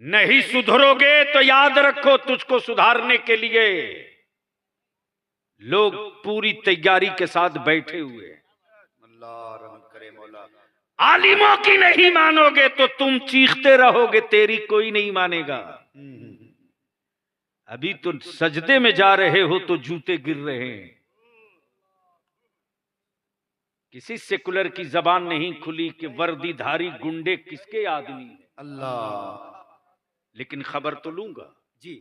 नहीं सुधरोगे तो याद रखो तुझको सुधारने के लिए लोग पूरी तैयारी के साथ बैठे हुए हैं। अल्लाह रहम करे मौला। आलिमों की नहीं मानोगे तो तुम चीखते रहोगे, तेरी कोई नहीं मानेगा। अभी तो सजदे में जा रहे हो तो जूते गिर रहे हैं। किसी सेकुलर की जबान नहीं खुली कि वर्दीधारी गुंडे किसके आदमी हैं। अल्लाह लेकिन खबर तो लूंगा। जी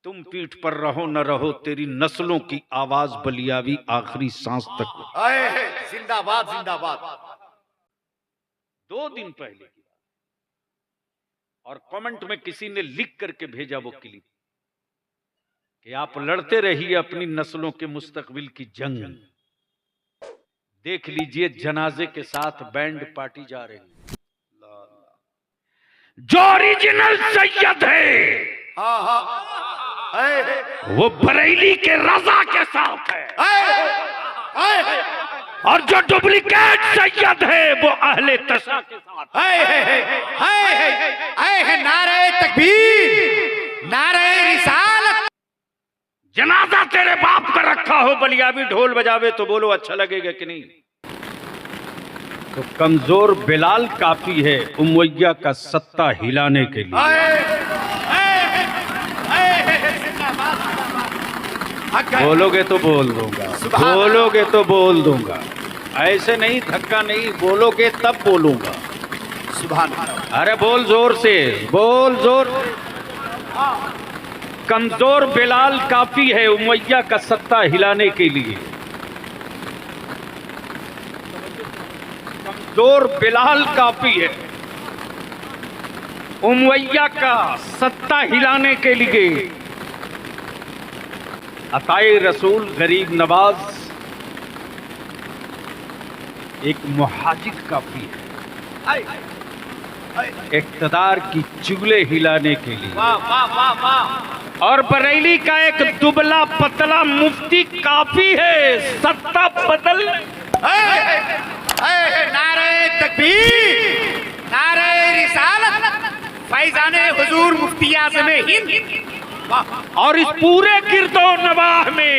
तुम पीठ पर रहो न रहो, तेरी नस्लों की आवाज बलियावी आखिरी सांस तक। आए है जिंदाबाद जिंदाबाद। 2 दिन पहले की बात, और कमेंट में किसी ने लिख करके भेजा वो क्लिप कि आप लड़ते रहिए अपनी नस्लों के मुस्तकबिल की जंग। देख लीजिए जनाजे के साथ बैंड पार्टी जा रही है। जो ओरिजिनल सैयद है हाँ हाँ वो बरेली के रजा के साथ है, और जो डुप्लीकेट सैयद है वो अहले तशा के साथ है। नारे तकबीर नारे रिसालत। जनाजा तेरे बाप का रखा हो, बलियावी ढोल बजावे तो बोलो अच्छा लगेगा कि नहीं? तो कमजोर बिलाल काफी है उमैया का सत्ता हिलाने के लिए। बोलोगे तो बोल दूंगा, बोलोगे तो बोल दूंगा, ऐसे नहीं धक्का नहीं, बोलोगे तब बोलूंगा। सुभान अरे बोल जोर से, बोल जोर। कमजोर बिलाल काफी है उमैया का सत्ता हिलाने के लिए। कमजोर बिलाल काफी है उमैया का सत्ता हिलाने के लिए। अताए रसूल गरीब नवाज एक मुहाजिर काफी है इक़्तिदार की चुगले हिलाने के लिए। वाह वाह वाह वाह। और बरेली का एक दुबला पतला मुफ्ती काफी है सत्ता बदल। नारे तकबीर नारे रिसालत फैजाने हुजूर मुफ्ती आज़म हिंद। और इस पूरे गिरदो नवाह में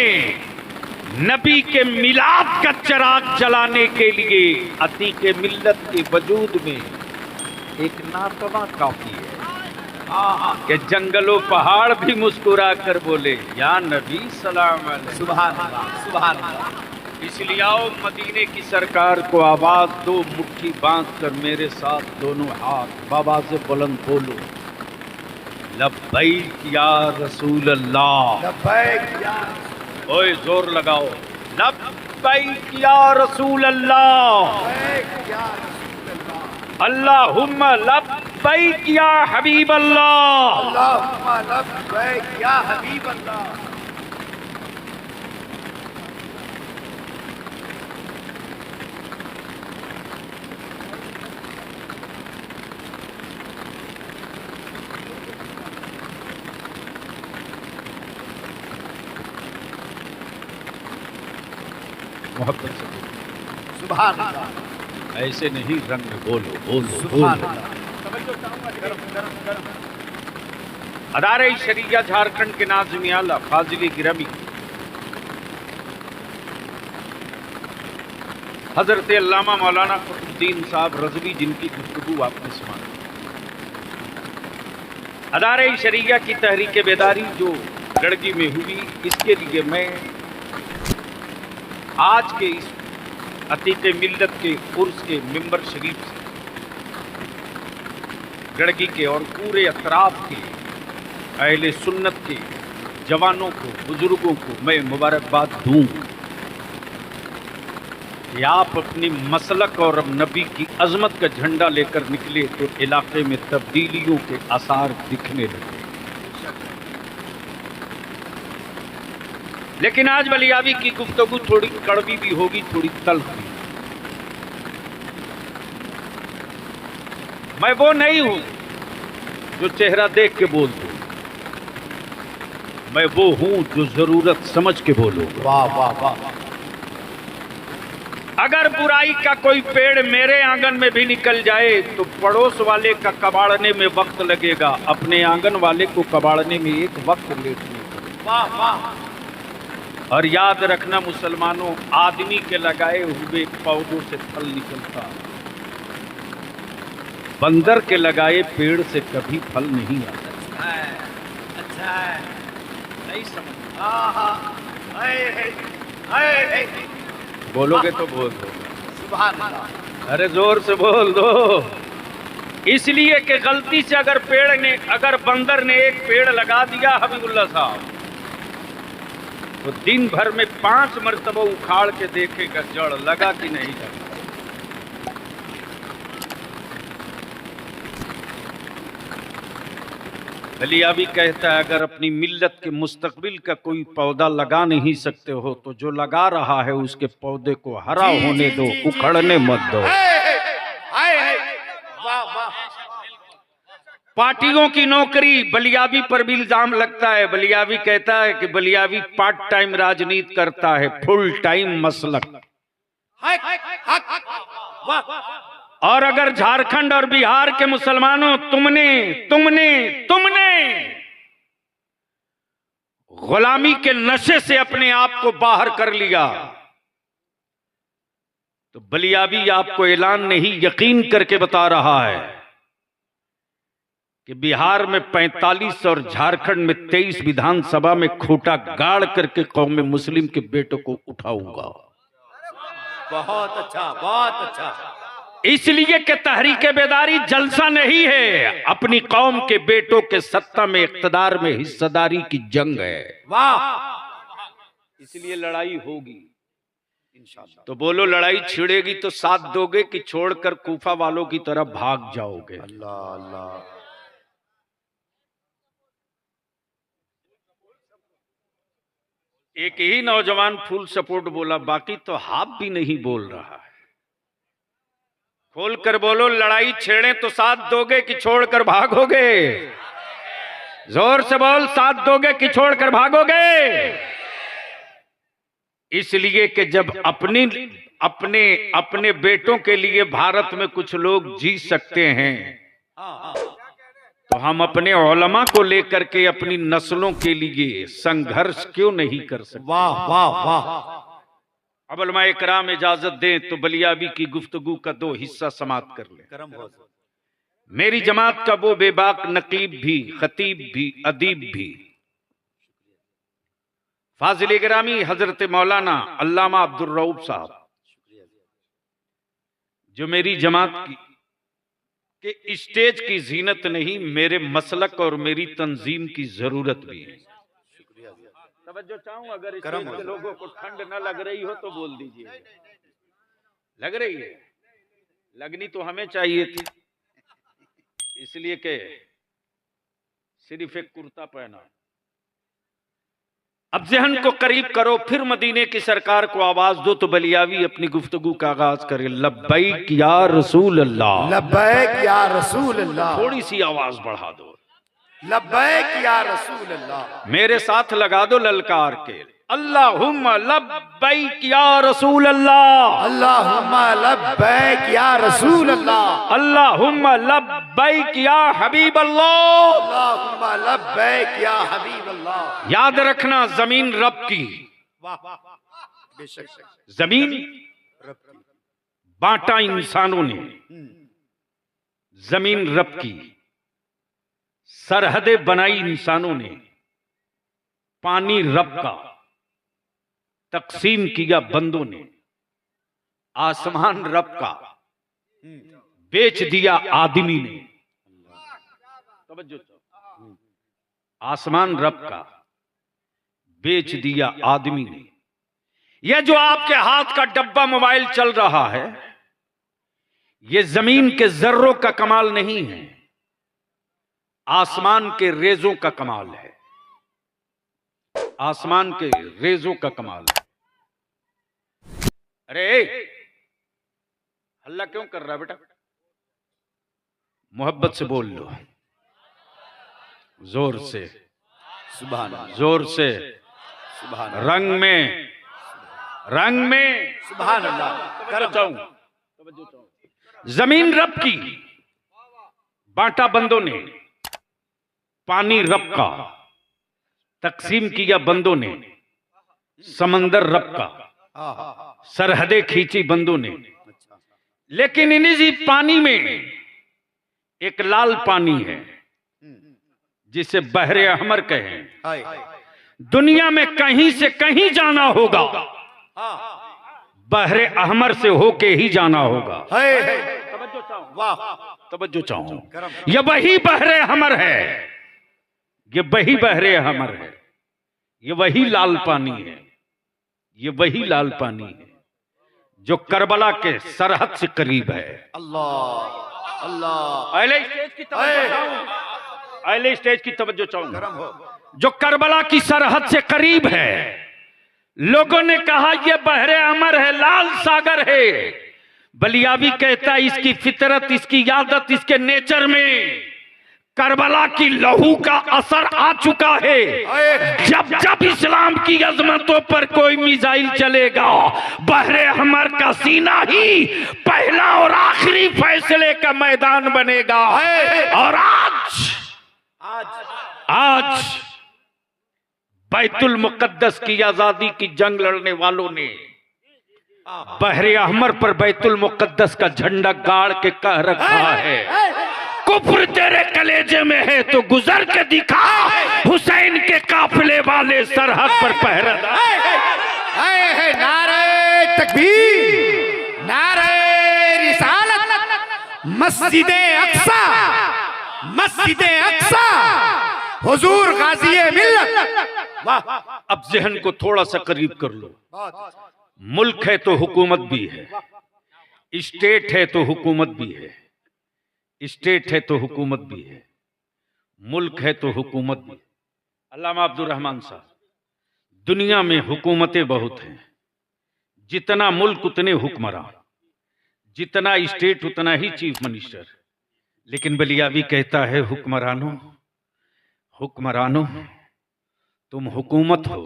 नबी के मिलाद का चिराग जलाने के लिए अतीक मिल्लत के वजूद में एक नातवा काफी है कि जंगलों पहाड़ भी मुस्कुरा कर बोले या नबी सलाम अलैकुम। सुभान अल्लाह सुभान अल्लाह। इसलिए आओ मदीने की सरकार को आवाज दो, मुट्ठी बांध कर मेरे साथ दोनों हाथ बाबा से बुलंद बोलो, लब्बैक या रसूल अल्लाह। लब्बैक या ओए जोर लगाओ, लब्बैक या रसूल अल्लाह, लब्बैक या रसूल अल्लाह, अल्लाहुम्मा लब्बैक या हबीब अल्लाह, अल्लाहुम्मा लब्बैक या हबीब अल्लाह। मोहब्बत से बोलो, सुभान अल्लाह। ऐसे नहीं रंग में बोलो, बोलो सुभान बोलो। अल्लाह। अदारे शरिया झारखंड के नाज़िम आला फाजिल गिरामी हजरत अल्लामा मौलाना कुतुबुद्दीन साहब रज़वी जिनकी गुफ्तगू आपने सुना। अदारे शरिया की तहरीक बेदारी जो गड़गी में हुई, इसके लिए मैं आज के इस अतीक मिल्लत के उर्स के मिंबर शरीफ से गड़गी के और पूरे अतराफ के अहले सुन्नत के जवानों को, बुजुर्गों को मैं मुबारकबाद दूं कि आप अपनी मसलक और अब नबी की अजमत का झंडा लेकर निकले तो इलाके में तब्दीलियों के आसार दिखने लगे। लेकिन आज बलियावी की गुफ्तगू थोड़ी कड़वी भी होगी, थोड़ी तल्ख भी। मैं वो नहीं हूं जो चेहरा देख के बोल दूं, मैं वो हूं जो जरूरत समझ के बोलूं। वाह वाह वाह। अगर बुराई का कोई पेड़ मेरे आंगन में भी निकल जाए तो पड़ोस वाले का कबाड़ने में वक्त लगेगा, अपने आंगन वाले को कबाड़ने में एक वक्त लेटने को। वाह वाह। और याद रखना मुसलमानों, आदमी के लगाए हुए पौधों से फल निकलता, बंदर के लगाए पेड़ से कभी फल नहीं आता। अच्छा है, नहीं समझ? बोलोगे तो बोल दो। सुभान अल्लाह। अरे जोर से बोल दो। इसलिए कि गलती से अगर बंदर ने एक पेड़ लगा दिया हबीबुल्लाह साहब, तो दिन भर में 5 मरतबा उखाड़ के देखेगा जड़ लगा कि नहीं लगा। बलियावी कहता है अगर अपनी मिल्लत के मुस्तकबिल का कोई पौधा लगा नहीं सकते हो तो जो लगा रहा है उसके पौधे को हरा होने दो, उखड़ने मत दो। वाह वाह। पार्टियों की नौकरी बलियावी पर भी इल्जाम लगता है। बलियावी कहता है कि बलियावी पार्ट टाइम राजनीति करता है, फुल टाइम मसलक। और अगर झारखंड और बिहार के मुसलमानों तुमने गुलामी के नशे से अपने आप को बाहर कर लिया तो बलियावी आपको ऐलान नहीं यकीन करके बता रहा है कि बिहार में 45 और झारखंड में 23 विधानसभा में खूंटा गाड़ करके कौम मुस्लिम के बेटों को उठाऊंगा। बहुत अच्छा, बहुत अच्छा। इसलिए कि तहरीक बेदारी जलसा नहीं है, अपनी कौम के बेटों के सत्ता में इख्तदार में हिस्सेदारी की जंग है। वाह। इसलिए लड़ाई होगी इंशाअल्लाह। तो बोलो लड़ाई छिड़ेगी तो साथ दोगे कि छोड़कर कूफा वालों की तरह भाग जाओगे? अल्लाह अल्लाह। एक ही नौजवान फुल सपोर्ट बोला, बाकी तो हाफ भी नहीं बोल रहा है। खोल कर बोलो लड़ाई छेड़े तो साथ दोगे कि छोड़कर भागोगे? जोर से बोल, साथ दोगे कि छोड़कर भागोगे? इसलिए कि जब अपने बेटों के लिए भारत में कुछ लोग जी सकते हैं तो हम अपने उलमा को लेकर के अपनी नस्लों के लिए संघर्ष क्यों नहीं कर सकते? वाह वाह वाह। अब उलमा इकराम इजाजत दें तो बलियावी की गुफ्तगू का 2 हिस्सा समाप्त कर लें। मेरी जमात का वो बेबाक नकीब भी, खतीब भी, अदीब भी, फाजिल गिरामी हजरत मौलाना अल्लामा अब्दुल रऊफ साहब, जो मेरी जमात की के स्टेज की जीनत नहीं, मेरे मसलक और मेरी तंजीम की जरूरत भी है। तवज्जो चाहूं, अगर स्टेज के लोगों को ठंड न लग रही हो तो बोल दीजिए। लग रही है? लगनी तो हमें चाहिए थी, इसलिए कि सिर्फ एक कुर्ता पहना। अब जहन को करीब करो, फिर मदीने की सरकार को आवाज दो तो बलियावी अपनी गुफ्तगू का आगाज करे। लब्बैक या रसूल अल्लाह, लब्बैक या रसूल अल्लाह। थोड़ी सी आवाज बढ़ा दो। लब्बैक या रसूल अल्लाह। मेरे साथ लगा दो ललकार के, अल्लाहुम्मा लब्बैक या रसूल अल्लाह, अल्लाहुम्मा लब्बैक या रसूल अल्लाह, अल्लाहुम्मा लब्बैक या हबीब अल्लाह, अल्लाहुम्मा लब्बैक या हबीब अल्लाह। याद रखना जमीन रब की, बेशक जमीन रब की, बांटा इंसानों ने, जमीन रब की, सरहदें बनाई इंसानों ने, पानी रब का, तकसीम किया बंदों ने, आसमान रब का, बेच दिया आदमी ने। आसमान रब का, बेच दिया आदमी ने। यह जो आपके हाथ का डब्बा मोबाइल चल रहा है, यह जमीन के जर्रों का कमाल नहीं है, आसमान के रेजों का कमाल है। आसमान के रेजों का कमाल है। अरे हल्ला क्यों कर रहा है बेटा? मोहब्बत से बोल लो, जोर से, सुभान अल्लाह, जोर से, सुभान रंग में, रंग में सुभान अल्लाह। करम जमीन रब की, बांटा बंदों ने, पानी रब का, तकसीम किया बंदों ने, समंदर रब का, सरहदें खींची बंदों ने। लेकिन इन्हीं पानी में एक लाल पानी है जिसे बहरे अहमर कहें। दुनिया में कहीं से कहीं जाना होगा, बहरे अहमर से होके ही जाना होगा। वाह, तवज्जो चाहूं, ये वही बहरे अहमर है, ये वही बहरे अहमर है, ये वही लाल पानी है, ये वही लाल पानी है जो करबला के सरहद से करीब है। अल्लाह अल्लाह। अहले स्टेज की तवज्जो चाहूंगा, जो करबला की सरहद से करीब है। लोगों ने कहा यह बहरे अमर है, लाल सागर है। बलियावी कहता है इसकी फितरत, इसकी आदत, इसके नेचर में करबला की लहू का असर आ चुका है। जब जब इस्लाम की अजमतों पर कोई मिसाइल चलेगा, बहरे अहमर का सीना ही पहला और आखिरी फैसले का मैदान बनेगा। और आज बैतुल मुकद्दस की आजादी की जंग लड़ने वालों ने बहरे अहमर पर बैतुल मुकद्दस का झंडा गाड़ के कह रखा है, कुफ्र तेरे कलेजे में है तो गुजर के दिखा, हुसैन के काफिले वाले सरहद पर पहरेदार। नारे तकबीर, नारे रिसालत, मस्जिदे अक्सा, मस्जिदे अक्सा, हुजूर गाज़ी मिल्लत। वाह, अब जहन को थोड़ा सा करीब कर लो। मुल्क है तो हुकूमत भी है, स्टेट है तो हुकूमत भी है, स्टेट है तो हुकूमत भी है, मुल्क है तो हुकूमत भी। अल्लामा अब्दुल रहमान साहब, दुनिया में हुकूमतें बहुत हैं, जितना मुल्क उतने हुक्मरान, जितना स्टेट उतना ही चीफ मिनिस्टर। लेकिन बलियावी कहता है हुक्मरानों, हुक्मरानों तुम हुकूमत हो,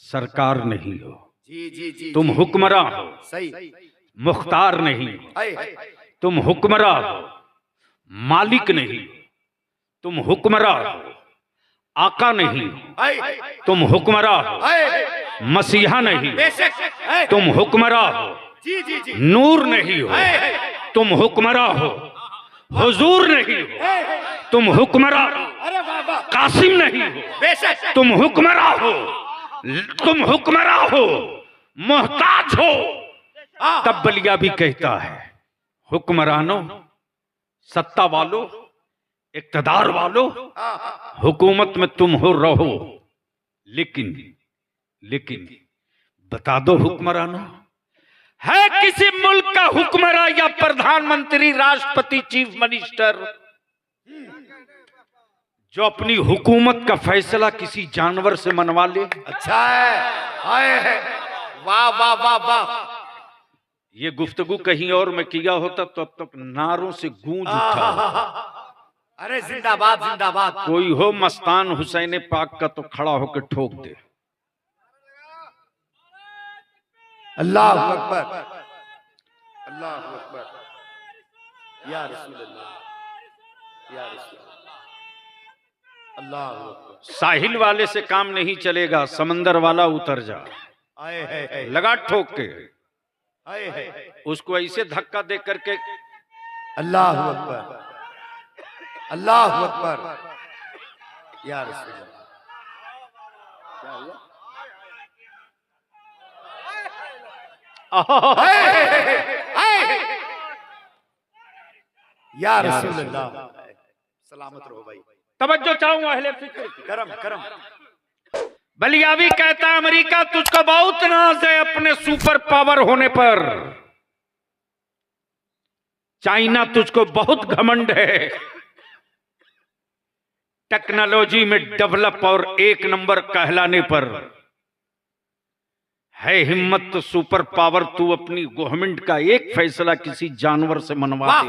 सरकार नहीं हो। जी जी जी, तुम हुक्मरां हो, सही, मुख्तार नहीं हो। तुम हुक्मरां हो, मालिक नहीं हो। तुम हुक्मरां हो, आका नहीं हो। तुम हुक्मरां हो, मसीहा नहीं हो। तुम हुक्मरां हो, नूर नहीं हो। तुम हुक्मरां हो, हुजूर नहीं हो। तुम हुक्मरां हो, कासिम नहीं हो। तुम हुक्मरां हो, तुम हुक्मरां हो, मोहताज हो। तब बलिया भी कहता है हुक्मरानों, सत्ता वालों, इक्तदार वालों, हुकूमत में तुम हो रहो, लेकिन बता दो हुक्मरानों, है किसी मुल्क का हुक्मरान या प्रधानमंत्री, राष्ट्रपति, चीफ मिनिस्टर जो अपनी हुकूमत का फैसला किसी जानवर से मनवा ले? अच्छा है, वाह वाह वाह वाह। ये गुफ्तगू कहीं और में किया होता तो अब तक नारों से गूंज उठा। अरे जिंदाबाद जिंदाबाद। कोई हो मस्तान हुसैन पाक का तो खड़ा होकर ठोक दे। अल्लाह अकबर, अल्लाह अकबर, या रसूल अल्लाह, या रसूल अल्लाह अकबर। साहिल वाले से काम नहीं चलेगा, समंदर वाला उतर जा। लगा ठोक के उसको ऐसे धक्का दे करके। अल्लाह अकबर, अल्लाह अकबर, या रसूल अल्लाह। या रसूल अल्लाह, सलामत रहो भाई। तवज्जो चाहूंगा अहले फिक्र की। करम करम। बलियावी कहता है अमेरिका तुझको बहुत नाज है अपने सुपर पावर होने पर, चाइना तुझको बहुत घमंड है टेक्नोलॉजी में डेवलप और एक नंबर कहलाने पर। है हिम्मत तो सुपर पावर, तू अपनी गवर्नमेंट का एक फैसला किसी जानवर से मनवा दे।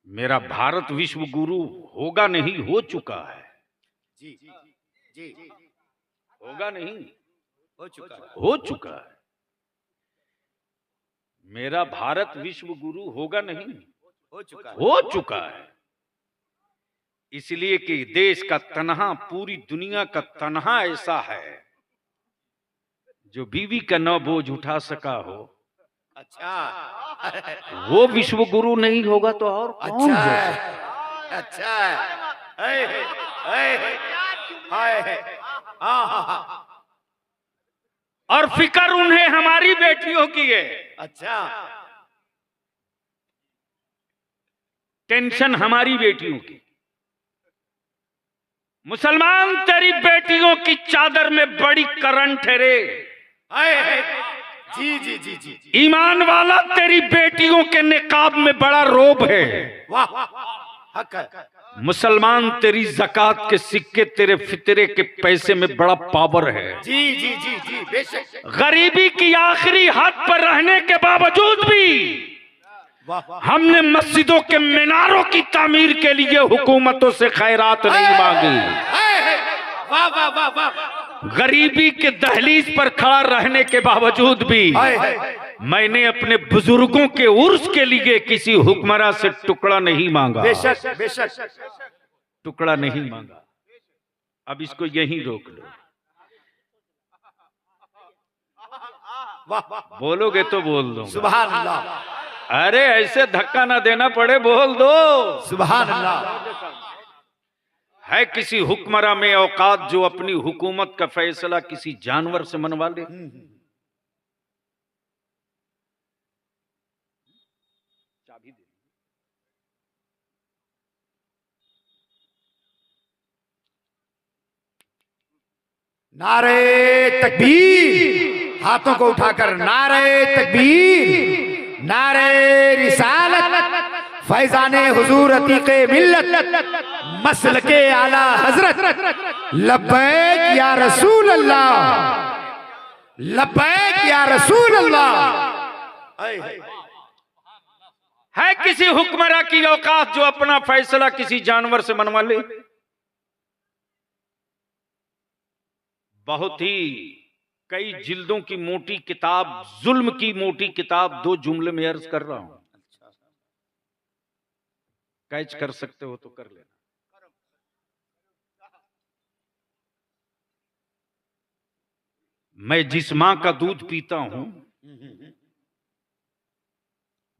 मेरा भारत विश्व गुरु होगा नहीं, हो चुका है। जी होगा नहीं, हो चुका है। हो चुका है। मेरा भारत विश्व गुरु होगा नहीं, हो चुका है। हो चुका है। इसलिए कि देश का तनहा, पूरी दुनिया का तनहा ऐसा है जो बीवी का न बोझ उठा सका हो, अच्छा वो विश्व गुरु नहीं होगा तो और कौन अच्छा हो है, सकता है? अच्छा है। हाय हाँ। और फिक्र उन्हें हमारी बेटियों की है, अच्छा टेंशन हमारी बेटियों की। मुसलमान तेरी बेटियों की चादर में बड़ी करंट है रे। हाय जी जी जी जी जी। ईमान वाला तेरी बेटियों के निकाब में बड़ा रोब है। वाह हक है। मुसलमान तेरी ज़कात के सिक्के, तेरे फितरे के पैसे में बड़ा पावर है। जी जी जी जी बेशक। गरीबी की आखिरी हद पर रहने के बावजूद भी वाह हमने मस्जिदों के मीनारों की तामीर के लिए हुकूमतों से खैरात नहीं मांगी। वाह वाह वाह वाह। गरीबी के दहलीज पर खड़ा रहने के बावजूद भी मैंने अपने बुजुर्गों के उर्स के लिए किसी हुक्मरान से टुकड़ा नहीं मांगा। बेशक बेशक। टुकड़ा नहीं मांगा। अब इसको यहीं रोक लो। वाह बोलोगे तो बोल दो। सुभान अल्लाह। अरे ऐसे धक्का ना देना पड़े, बोल दो। सुभान अल्लाह। है किसी हुक्मरान में औकात जो अपनी हुकूमत का फैसला किसी जानवर से मनवा ले? चाबी दे। नारे तकबीर, हाथों को उठाकर नारे तकबीर, नारे रिसालत, फैजाने हुजूर अतीके मिल्लत, मसलके आला हजरत, लब्बैक या रसूल अल्लाह, लब्बैक या रसूल अल्लाह। है किसी हुक्मरान की औकात जो अपना फैसला किसी जानवर से मनवा ले? बहुत ही कई जिल्दों की मोटी किताब, जुल्म की मोटी किताब, 2 जुमले में अर्ज कर रहा हूं। कैच कर सकते हो तो कर लेना। मैं जिस मां का दूध पीता हूं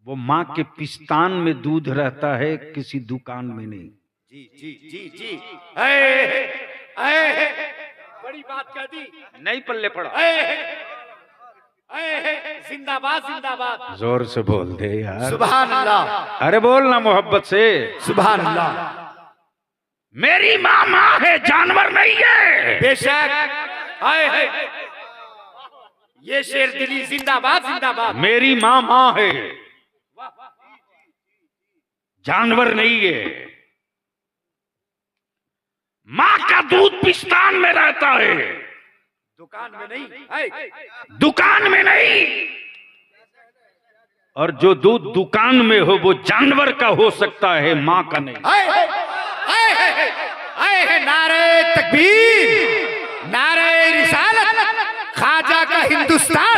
वो मां के पिस्तान में दूध रहता है, किसी दुकान में नहीं। जी जी जी जी। बड़ी बात कह दी। नहीं पल्ले पड़ा। जिंदाबाद जिंदाबाद। जोर से बोल दे यार। सुभान अल्लाह। अरे बोलना मोहब्बत से। सुभान अल्लाह। मेरी मां है, जानवर नहीं है। बेशक। ये शेर दिली जिंदाबाद जिंदाबाद। मेरी मां है, जानवर नहीं है। मां का दूध पिस्तान में रहता है, दुकान में नहीं। दुकान में नहीं। और जो दूध दुकान में हो वो जानवर का हो सकता है, मां का नहीं। नारे तकबीर, नारे रिसालत, ख्वाजा का हिंदुस्तान।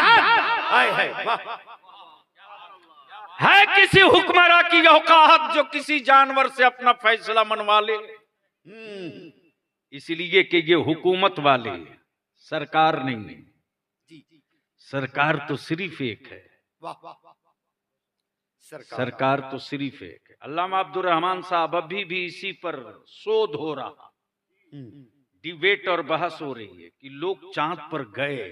है किसी हुक्मरान की औकात जो किसी जानवर से अपना फैसला मनवा ले? इसलिए कि ये हुकूमत वाले, सरकार नहीं है। सरकार तो सिर्फ एक है। सरकार तो सिर्फ एक है। अल्लामा अब्दुल रहमान साहब अभी भी इसी पर शोध हो रहा, डिबेट और बहस हो रही है कि लोग चांद पर गए।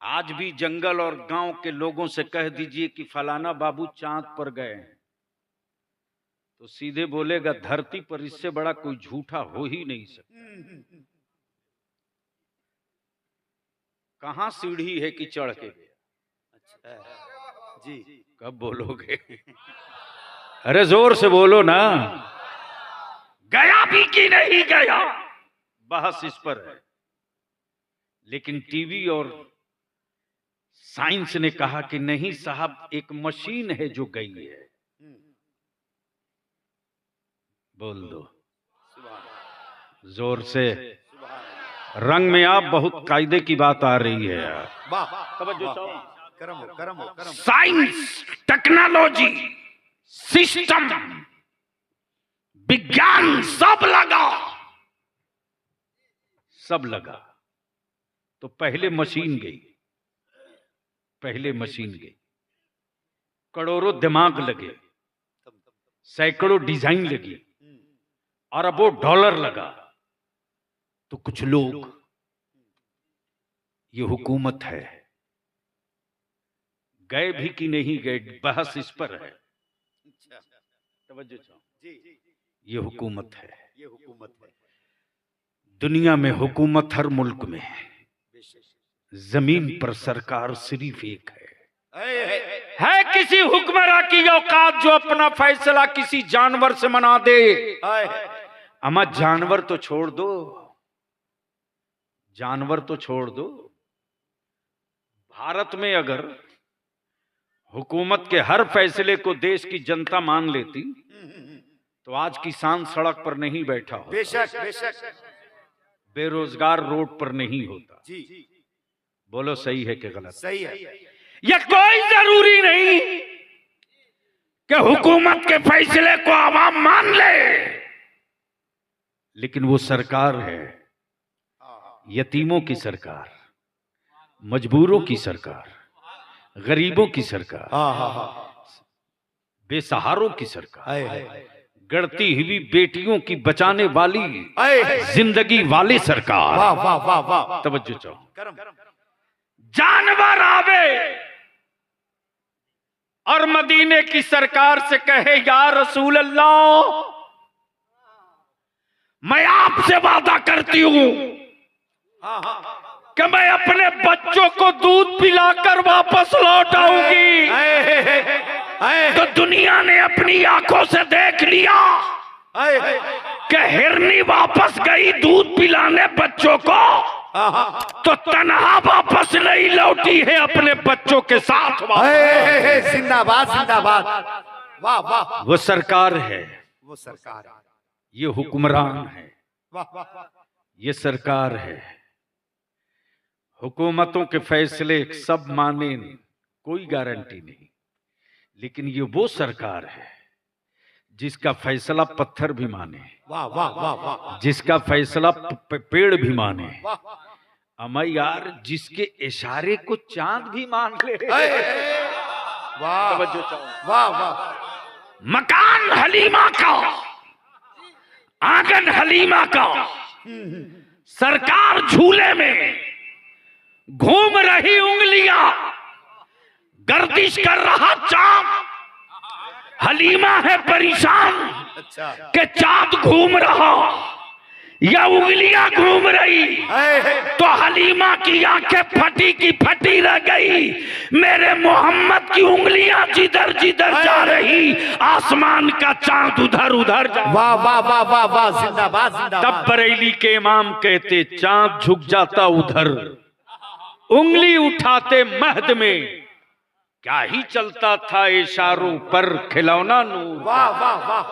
आज भी जंगल और गांव के लोगों से कह दीजिए कि फलाना बाबू चांद पर गए हैं तो सीधे बोलेगा धरती पर इससे बड़ा कोई झूठा हो ही नहीं सकता। कहां सीढ़ी है कि चढ़ के गया? जी कब बोलोगे? अरे जोर से बोलो ना। गया भी कि नहीं गया, बहस इस पर है। लेकिन टीवी और साइंस ने कहा कि नहीं साहब, एक मशीन है जो गई है। बोल दो। जोर से रंग में आप बहुत कायदे की बात आ रही है यार। साइंस, टेक्नोलॉजी, सिस्टम, विज्ञान सब लगा तो पहले मशीन गई, करोड़ों दिमाग लगे, सैकड़ों डिजाइन लगी, अरबों डॉलर लगा, तो कुछ लोग, ये हुकूमत है, गए भी कि नहीं गए बहस इस पर है। तवज्जो चाहो, ये हुकूमत है, दुनिया में हुकूमत हर मुल्क में है, जमीन पर सरकार सिर्फ एक है किसी हुक्मरान की औकात जो अपना फैसला किसी जानवर से मना दे। अमा जानवर तो छोड़ दो, भारत में अगर हुकूमत के हर फैसले को देश की जनता मान लेती तो आज किसान सड़क पर नहीं बैठा होता, बेशक बेरोजगार रोड पर नहीं होता। बोलो सही है कि गलत? सही है। यह कोई जरूरी नहीं कि हुकूमत के फैसले को आवाम मान ले, लेकिन वो सरकार है, यतीमों की सरकार, मजबूरों की सरकार, गरीबों की सरकार, बेसहारों की सरकार, गढ़ती हुई बेटियों की बचाने वाली जिंदगी वाली सरकार। तवज्जो चाहो, जानवर आवे और मदीने की सरकार से कहे या रसूल अल्लाह, मैं आपसे वादा करती हूं कि मैं अपने बच्चों को दूध पिलाकर वापस लौट आऊंगी। तो दुनिया ने अपनी आंखों से देख लिया कि हिरनी वापस गई दूध पिलाने बच्चों को, तो तन्हा वापस नहीं लौटी है, अपने बच्चों के साथ। जिंदाबाद जिंदाबाद, वाह वाह। वो सरकार है, ये हुक्मरान है, ये सरकार है। हुकूमतों के फैसले सब माने, कोई गारंटी नहीं, लेकिन ये वो सरकार है जिसका फैसला पत्थर भी माने, वाह वाह वाह वाह, जिसका फैसला पेड़ भी माने, अमा यार जिसके इशारे को चांद भी मान ले। वाह वाह वाह। मकान हलीमा का, आंगन हलीमा का, सरकार झूले में, घूम रही उंगलियां, गर्दिश कर रहा चांद, हलीमा है परेशान कि चांद घूम रहा या उंगलियां घूम रही, तो हलीमा की आंखें फटी की फटी रह गई। मेरे मोहम्मद की उंगलियां जिधर जिधर जा रही, आसमान का चांद उधर उधर जा। वाह वाह वाह वाह वाह, जिंदाबाद जिंदाबाद। तब बरेली के इमाम कहते चांद झुक जाता उधर, उंगली उठाते महद में, क्या ही चलता था इशारों पर खिलौना नूर। वाह वाह वाह,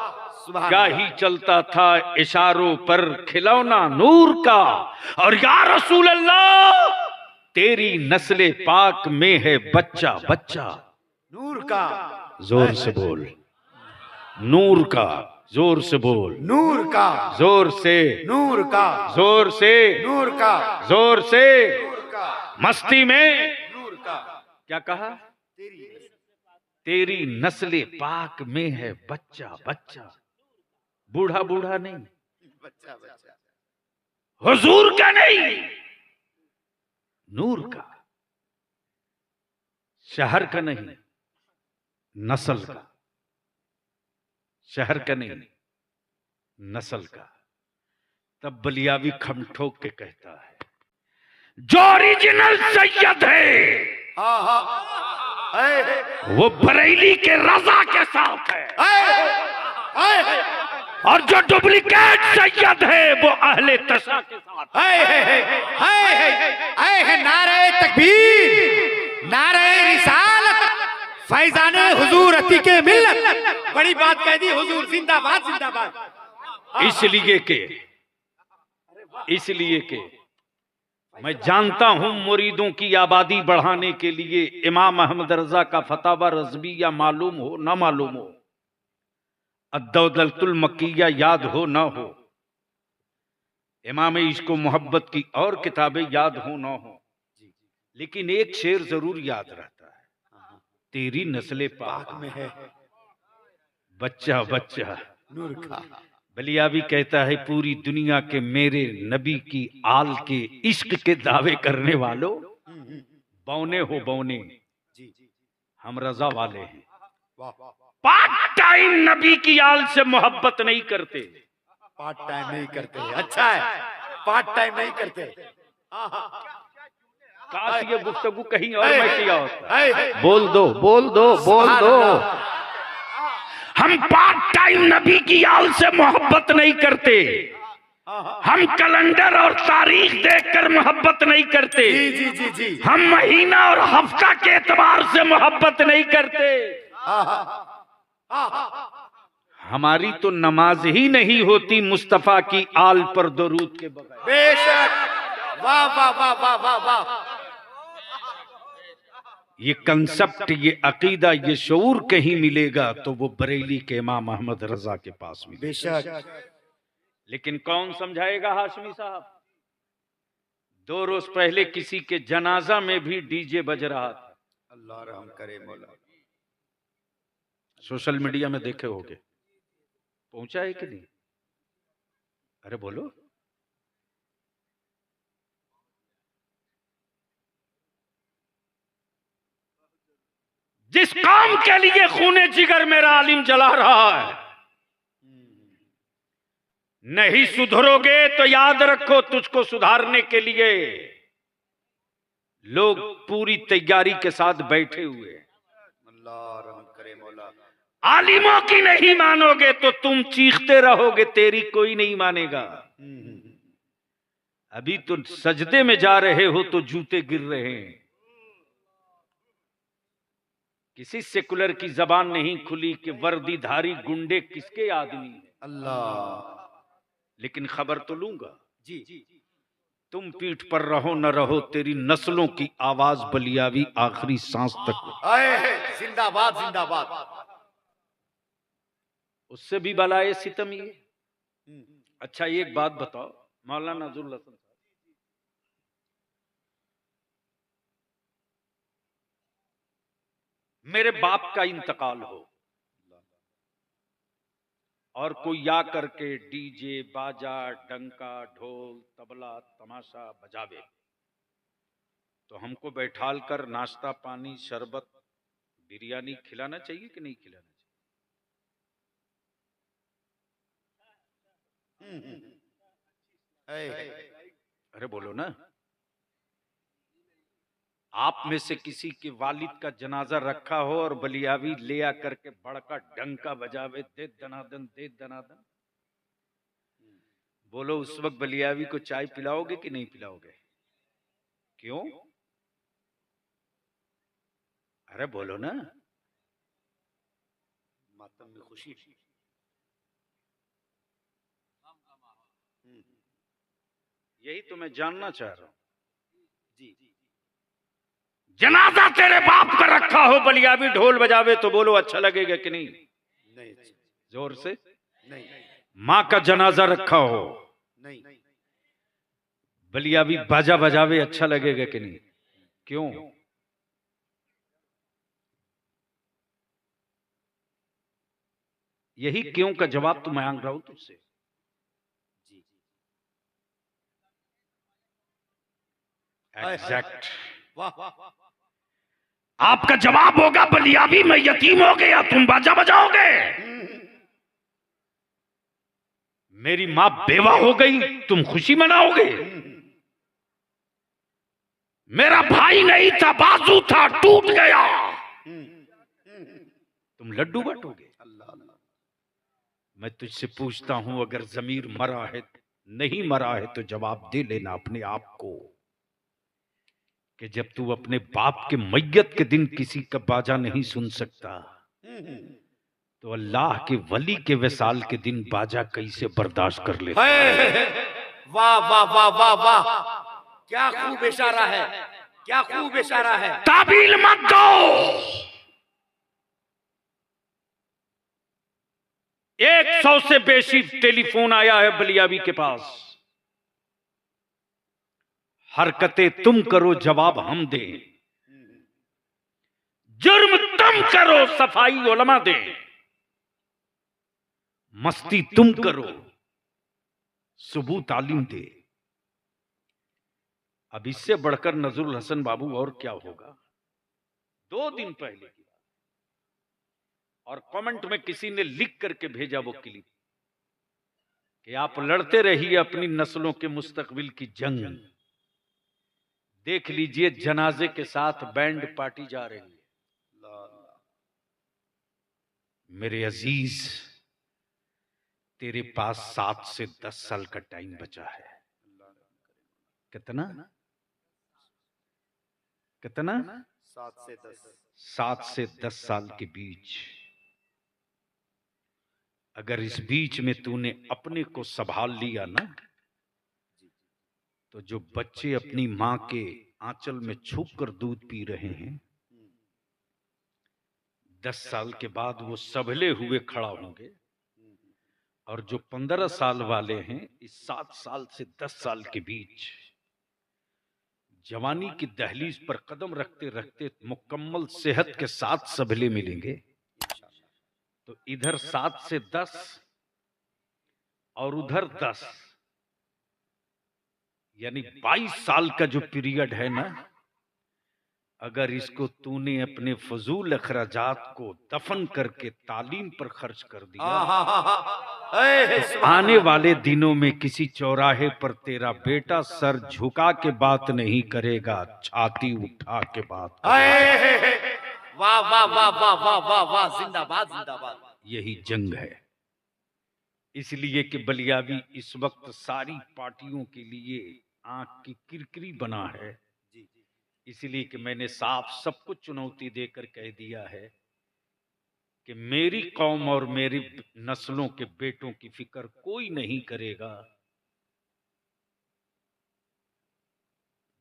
क्या ही चलता था इशारों पर खिलौना नूर का। और या रसूल अल्लाह, तेरी नस्ले पाक में है बच्चा बच्चा नूर का। जोर से बोल, नूर का, जोर से बोल, नूर का, जोर से, नूर का, जोर से, नूर का, जोर से। नूर का, मस्ती में नूर का। क्या कहा? तेरी नस्ले पाक में है बच्चा बच्चा, बूढ़ा बूढ़ा नहीं, बच्चा बच्चा, हुजूर का नहीं, नूर का, शहर का नहीं, नस्ल का, शहर का नहीं, नस्ल का। तब बलियावी खम ठोक के कहता है, जो ओरिजिनल सैयद है हाँ हाँ, वो बरेली के रजा के साथ है, और जो डुप्लीकेट सैयद है वो अहले तशा के साथ है। नारे तकबीर, नारे रिसालत, फैजाने हुजूर अतीके मिल्लत। बड़ी बात कह दी हुजूर, जिंदाबाद जिंदाबाद। इसलिए के इसलिए कि मैं जानता हूं मुरीदों की आबादी बढ़ाने के लिए इमाम अहमद रजा का फतावा रज़विया मालूम हो ना मालूम हो, अद्दौलतुल मक्किया याद हो ना हो, इमाम इश्क व मोहब्बत की और किताबें याद हो ना हो, लेकिन एक शेर जरूर याद रहता है, तेरी नस्ले पाक में है बच्चा बच्चा नूर का। बलियावी कहता है पूरी दुनिया के मेरे नबी की आल के इश्क के दावे करने वालों, बौने हो बौने, हम रजा वाले हैं। पार्ट टाइम नबी की आल से मोहब्बत नहीं करते, पार्ट टाइम नहीं करते। अच्छा है, पार्ट टाइम नहीं करते। काश ये गुफ्तगू कहीं और में किया होता। बोल दो बोल दो बोल दो। हम पार्ट टाइम नबी की आल से मोहब्बत नहीं करते, हम कैलेंडर और तारीख देखकर मोहब्बत नहीं करते, जी जी जी जी। हम महीना और हफ्ता के एतबार से मोहब्बत नहीं करते। हमारी तो नमाज ही नहीं होती मुस्तफा की आल पर दरूद के बगैर। बेशक, वाह वाह वाह वाह वाह वाह। ये कंसेप्ट, ये अकीदा, ये शऊर कहीं मिलेगा तो वो बरेली के इमाम अहमद रजा के पास मिलेगा। बेशक। लेकिन कौन समझाएगा हाशमी साहब? 2 रोज पहले किसी के जनाजा में भी डीजे बज रहा था। अल्लाह रहम करे मौला। सोशल मीडिया में देखे होगे, पहुंचा है कि नहीं? अरे बोलो। जिस काम के लिए खूने जिगर मेरा आलिम जला रहा है, नहीं सुधरोगे तो याद रखो तुझको सुधारने के लिए लोग पूरी तैयारी के साथ बैठे हुए हैं। अल्लाह रहम करे मौला। आलिमों की नहीं मानोगे तो तुम चीखते रहोगे, तेरी कोई नहीं मानेगा। अभी तो सजदे में जा रहे हो तो जूते गिर रहे हैं। किसी सेकुलर की जबान नहीं खुली कि वर्दीधारी गुंडे किसके आदमी हैं। अल्लाह। लेकिन खबर तो लूंगा। जी। तुम पीठ पर रहो न रहो, तेरी नस्लों की आवाज बलियावी आखिरी सांस तक। जिंदाबाद जिंदाबाद। उससे भी बलाए सितम ये। अच्छा एक बात बताओ मौलाना नजरुल हसन साहब, मेरे बाप का इंतकाल हो और कोई या करके डीजे बाजा डंका ढोल तबला तमाशा बजावे तो हमको बैठाल कर नाश्ता पानी शरबत बिरयानी खिलाना चाहिए कि नहीं खिलाना चाहिए? अरे बोलो ना। आप में से किसी के वालिद का जनाजा रखा हो और बलियावी ले आकर के बड़का डंका बजावे, दे दनादन दे दनादन, बोलो उस वक्त बलियावी को चाय पिलाओगे कि नहीं पिलाओगे? क्यों? अरे बोलो ना। मातम में खुशी। यही तो मैं जानना चाह रहा हूं। जी जनाजा तेरे बाप का रखा हो, बलियावी ढोल बजावे तो बोलो अच्छा लगेगा कि नहीं? नहीं। जोर से। नहीं। माँ का जनाजा रखा हो, नहीं। बलियावी बाजा बजावे अच्छा लगेगा कि नहीं? क्यों? यही क्यों का जवाब तो मांग रहा हूं तुझसे। एग्जैक्ट। आपका जवाब होगा बलियावी मैं यतीम हो गया, तुम बाजा बजाओगे। मेरी मां बेवा हो गई, तुम खुशी मनाओगे। मेरा भाई नहीं था, बाजू था, टूट गया, तुम लड्डू बांटोगे। मैं तुझसे पूछता हूं, अगर जमीर मरा है, नहीं मरा है तो जवाब दे लेना अपने आप को कि जब तू अपने बाप के मैयत के दिन किसी का बाजा नहीं सुन सकता तो अल्लाह के वली के विसाल के दिन बाजा कैसे बर्दाश्त कर लेता? वाह वाह वाह वाह वाह, क्या खूब इशारा है, क्या खूब इशारा है। ताबील मत दो। 100 से बेशी टेलीफोन आया है बलियावी के पास। हरकतें तुम करो, जवाब हम दें। जुर्म तुम करो, सफाई उलमा दे। मस्ती तुम करो, सुबूत तालीम दे। अब इससे बढ़कर नजरुल हसन बाबू और क्या होगा। 2 दिन पहले की बात, और कमेंट में किसी ने लिख करके भेजा वो क्लिप कि आप लड़ते रहिए अपनी नस्लों के मुस्तकबिल की जंग। देख लीजिए जनाजे के साथ बैंड पार्टी जा रही है। मेरे अजीज, तेरे पास 7 से 10 साल का टाइम बचा है। कितना कितना? 7 से 10 साल के बीच। अगर इस बीच में तूने अपने को संभाल लिया ना, तो जो बच्चे अपनी मां के आंचल में छुप कर दूध पी रहे हैं, 10 साल के बाद वो सबले हुए खड़ा होंगे। और जो 15 साल वाले हैं, इस 7 साल से 10 साल के बीच जवानी की दहलीज पर कदम रखते रखते मुकम्मल सेहत के साथ सबले मिलेंगे। तो इधर 7 से 10 और उधर 10, यानी 22 साल का जो पीरियड है ना, अगर इसको तूने अपने फजूल अखराजात को दफन करके तालीम पर खर्च कर दिया, तो आने वाले दिनों में किसी चौराहे पर तेरा बेटा सर झुका के बात नहीं करेगा, छाती उठा के बात करेगा। वाह वाह वाह वाह वाह वाह वाह, जिंदाबाद जिंदाबाद। यही जंग है। इसलिए कि बलियावी इस वक्त सारी पार्टियों के लिए आंख की किरकिरी बना है। इसलिए कि मैंने साफ सबको चुनौती देकर कह दिया है कि मेरी कौम और मेरी नस्लों के बेटों की फिक्र कोई नहीं करेगा।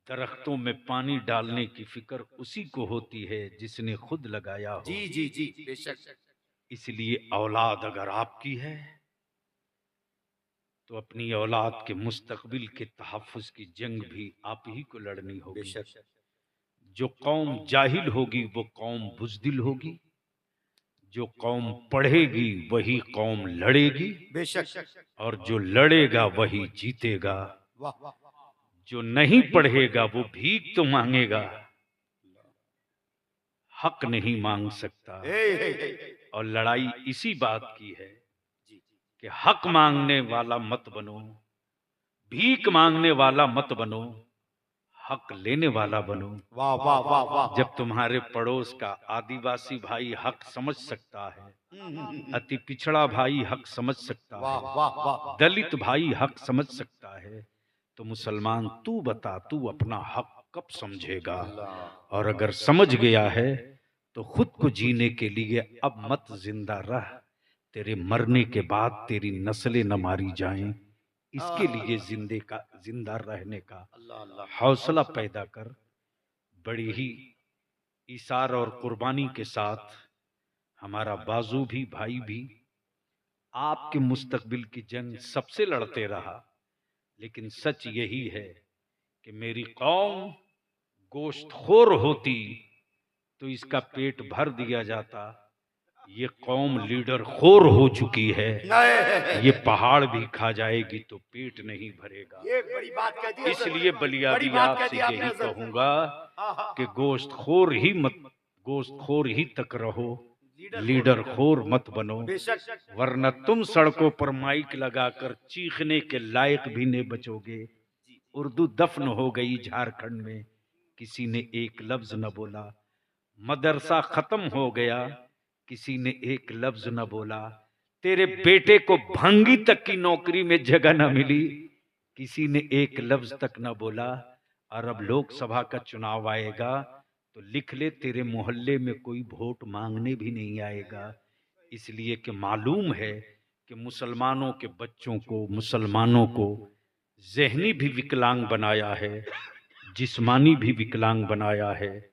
दरख्तों में पानी डालने की फिक्र उसी को होती है जिसने खुद लगाया हो। जी जी जी, बेशक। इसलिए औलाद अगर आपकी है तो अपनी औलाद के मुस्तकबिल के तहफ्फुज की जंग भी आप ही को लड़नी होगी। बेशक। जो कौम जाहिल होगी वो कौम बुज़दिल होगी, जो कौम पढ़ेगी वही कौम लड़ेगी, बेशक। और जो लड़ेगा वही जीतेगा। वाह, जो नहीं पढ़ेगा वो भीख तो मांगेगा, हक नहीं मांग सकता। और लड़ाई इसी बात की है कि हक मांगने वाला मत बनो, भीख मांगने वाला मत बनो, हक लेने वाला बनो। वाह वाह वाह वाह। जब तुम्हारे पड़ोस का आदिवासी भाई हक समझ सकता है, अति पिछड़ा भाई हक समझ सकता वाह है, वाह वाह। दलित भाई हक समझ सकता है, तो मुसलमान तू बता, तू अपना हक कब समझेगा? और अगर समझ गया है तो खुद को जीने के लिए अब मत जिंदा रह, तेरे मरने के बाद तेरी नस्लें न मारी जाएं, इसके लिए जिंदा रहने का हौसला पैदा कर। बड़ी ही इसार और कुर्बानी के साथ हमारा बाजू भी भाई भी आपके मुस्तकबिल की जंग सबसे लड़ते रहा। लेकिन सच यही है कि मेरी कौम गोश्तखोर होती तो इसका पेट भर दिया जाता। ये कौम लीडर खोर हो चुकी है, ये पहाड़ भी खा जाएगी तो पेट नहीं भरेगा। ये बड़ी बात कह दी। इसलिए बलियावी आपसे यही कहूंगा कि गोश्तखोर ही तक रहो, लीडर खोर मत बनो, वरना तुम सड़कों पर माइक लगाकर चीखने के लायक भी नहीं बचोगे। उर्दू दफन हो गई झारखंड में, किसी ने एक लफ्ज न बोला। मदरसा खत्म हो गया, किसी ने एक लफ्ज न बोला। तेरे बेटे को भंगी तक की नौकरी में जगह न मिली, किसी ने एक लफ्ज तक न बोला। और अब लोकसभा का चुनाव आएगा तो लिख ले, तेरे मोहल्ले में कोई वोट मांगने भी नहीं आएगा। इसलिए कि मालूम है कि मुसलमानों के बच्चों को, मुसलमानों को ज़हनी भी विकलांग बनाया है, जिस्मानी भी विकलांग बनाया है।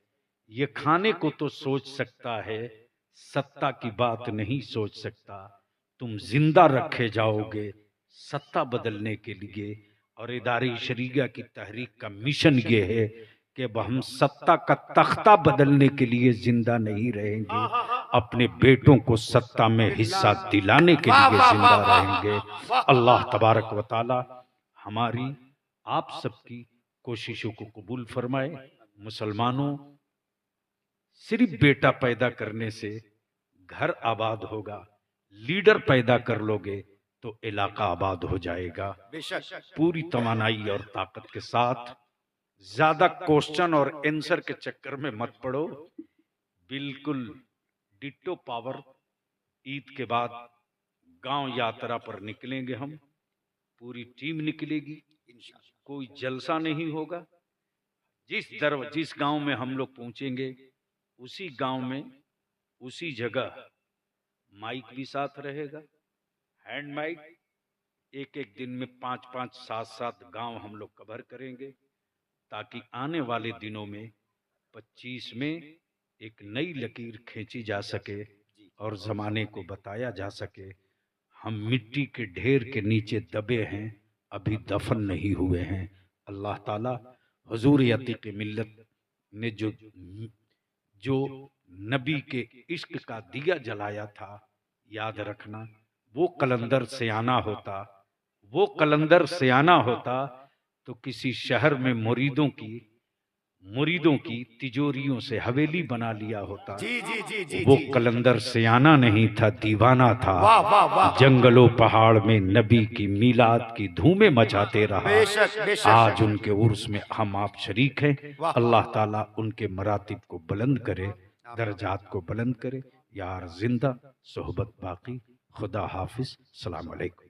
ये खाने को तो सोच सकता है, सत्ता की बात नहीं सोच सकता। तुम जिंदा रखे जाओगे सत्ता बदलने के लिए। और इदारी शरीया की तहरीक का मिशन ये है कि अब हम सत्ता का तख्ता बदलने के लिए जिंदा नहीं रहेंगे, अपने बेटों को सत्ता में हिस्सा दिलाने के लिए जिंदा रहेंगे। अल्लाह तबारक व तआला हमारी आप सबकी कोशिशों को कबूल फरमाए। मुसलमानों, सिर्फ बेटा पैदा करने से घर आबाद होगा, लीडर पैदा कर लोगे तो इलाका आबाद हो जाएगा। पूरी तवानाई और ताकत के साथ, ज्यादा क्वेश्चन और आंसर के चक्कर में मत पड़ो। बिल्कुल डिट्टो पावर। ईद के बाद गांव यात्रा पर निकलेंगे हम, पूरी टीम निकलेगी। कोई जलसा नहीं होगा। जिस गांव में हम लोग पहुंचेंगे, उसी गांव में उसी जगह माइक भी साथ रहेगा, हैंड माइक। एक एक दिन में 5-5, 7-7 गांव हम लोग कवर करेंगे, ताकि आने वाले दिनों में 25 में एक नई लकीर खींची जा सके और जमाने को बताया जा सके हम मिट्टी के ढेर के नीचे दबे हैं, अभी दफन नहीं हुए हैं। अल्लाह ताला हुजूर अतीक मिल्लत ने जो नबी के इश्क का दिया जलाया था, याद रखना, वो कलंदर सियाना होता तो किसी शहर में मुरीदों की तिजोरियों से हवेली बना लिया होता। वो कलंदर सियाना नहीं था, दीवाना था। जंगलों पहाड़ में नबी की मीलाद की धूमें मचाते रहा। आज उनके उर्स में हम आप शरीक हैं। अल्लाह ताला उनके मरातिब को बुलंद करे, दर्जात को बुलंद करे। यार जिंदा सोहबत बाकी। खुदा हाफिज। सलाम अलैकुम।